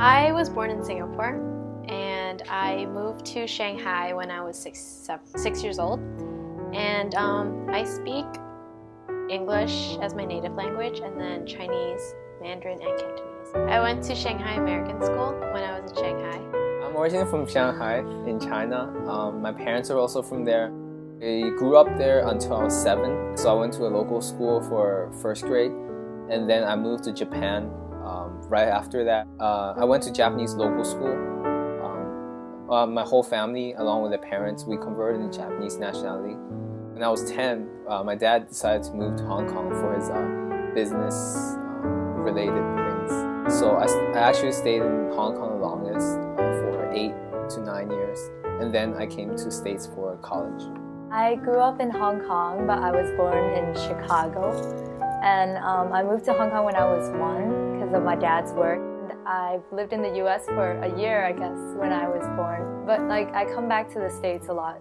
I was born in Singapore and I moved to Shanghai when I was 6 years old. And I speak English as my native language and then Chinese, Mandarin, and Cantonese. I went to Shanghai American School when I was in Shanghai. I'm originally from Shanghai in China. My parents are also from there. I grew up there until I was 7, so I went to a local school for first grade, and then I moved to Japan right after that. I went to Japanese local school. My whole family, along with their parents, we converted to Japanese nationality. When I was 10, my dad decided to move to Hong Kong for his business-related things. So I actually stayed in Hong Kong the longest, for 8 to 9 years, and then I came to States for college. I grew up in Hong Kong, but I was born in Chicago. And I moved to Hong Kong when I was 1 because of my dad's work. I've lived in the US for a year, I guess, when I was born. But I come back to the States a lot.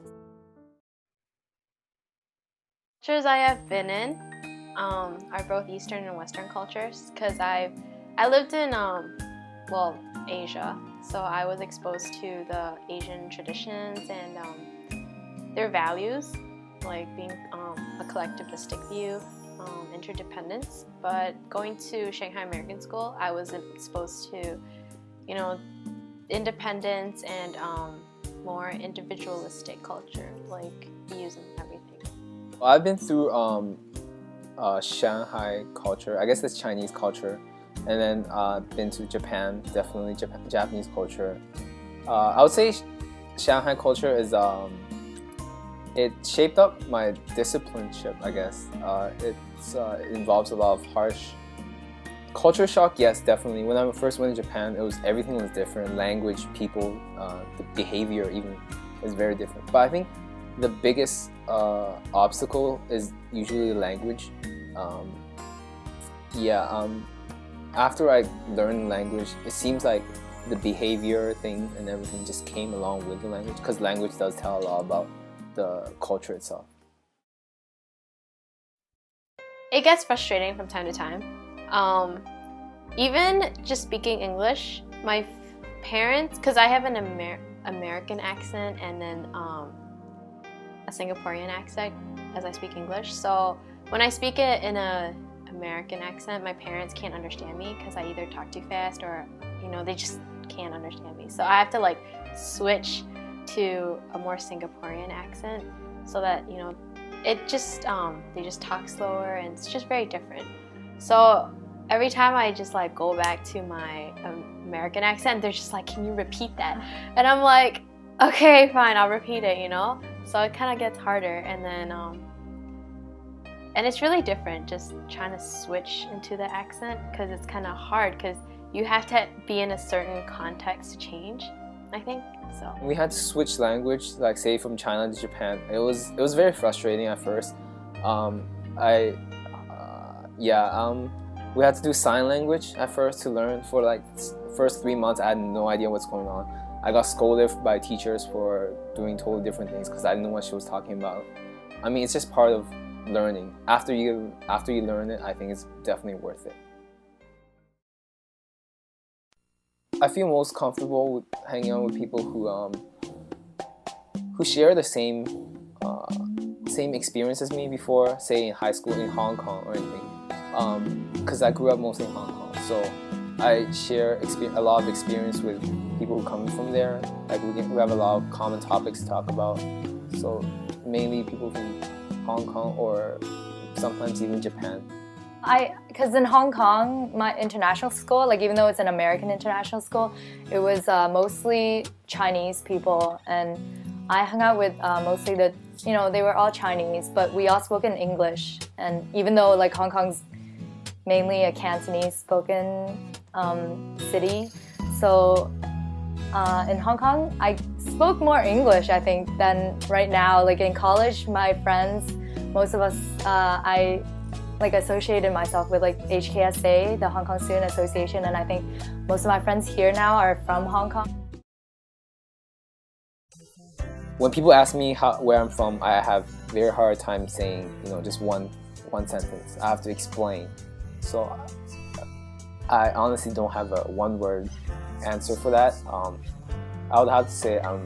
Cultures I have been in are both Eastern and Western cultures because I lived in Asia, so I was exposed to the Asian traditions and their values, like being a collectivistic view, interdependence. But going to Shanghai American School, I was exposed to, independence and more individualistic culture, like views and everything. Well, I've been through Shanghai culture, I guess that's Chinese culture, and then been to Japan, definitely Japanese culture. I would say Shanghai culture is it shaped up my discipleship, I guess. It involves a lot of harsh culture shock. Yes, definitely. When I first went to Japan, everything was different. Language, people, the behavior even is very different. But I think the biggest obstacle is usually language. After I learned language, it seems like the behavior thing and everything just came along with the language, because language does tell a lot about the culture itself. It gets frustrating from time to time. Even just speaking English, my parents, because I have an American accent and then a Singaporean accent as I speak English. So when I speak it in an American accent, my parents can't understand me because I either talk too fast or, they just can't understand me. So I have to switch to a more Singaporean accent so that, it just, they just talk slower and it's just very different. So every time I just go back to my American accent, they're just like, can you repeat that? And I'm like, okay, fine, I'll repeat it, So it kind of gets harder, and then, and it's really different just trying to switch into the accent because it's kind of hard because you have to be in a certain context to change, I think. So we had to switch language, say from China to Japan. It was very frustrating at first. We had to do sign language at first to learn. For first 3 months, I had no idea what's going on. I got scolded by teachers for doing totally different things because I didn't know what she was talking about. I mean, it's just part of learning. After you learn it, I think it's definitely worth it. I feel most comfortable with hanging out with people who share the same experience as me before, say in high school in Hong Kong or anything. Because I grew up mostly in Hong Kong, so I share a lot of experience with people who come from there. We have a lot of common topics to talk about. So mainly people from Hong Kong or sometimes even Japan. Because in Hong Kong, my international school, even though it's an American international school, it was mostly Chinese people, and I hung out with mostly they were all Chinese, but we all spoke in English. And even though Hong Kong's mainly a Cantonese spoken city, so in Hong Kong, I spoke more English, I think, than right now. In college, my friends, most of us, I associated myself with HKSA, the Hong Kong Student Association, and I think most of my friends here now are from Hong Kong. When people ask me where I'm from, I have very hard time saying just one sentence. I have to explain. So I honestly don't have a one word answer for that. I would have to say I'm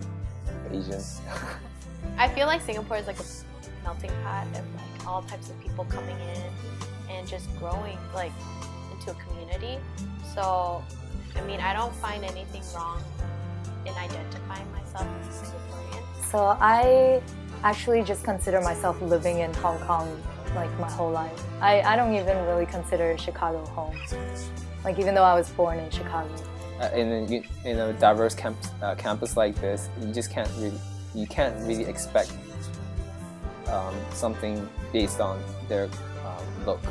Asian. I feel like Singapore is like a melting pot of like all types of people coming in and just growing like into a community. So, I mean, I don't find anything wrong in identifying myself as a Singaporean. So I actually just consider myself living in Hong Kong like my whole life. I don't even really consider Chicago home. Like even though I was born in Chicago. In a diverse campus like this, you can't really expect something based on their look.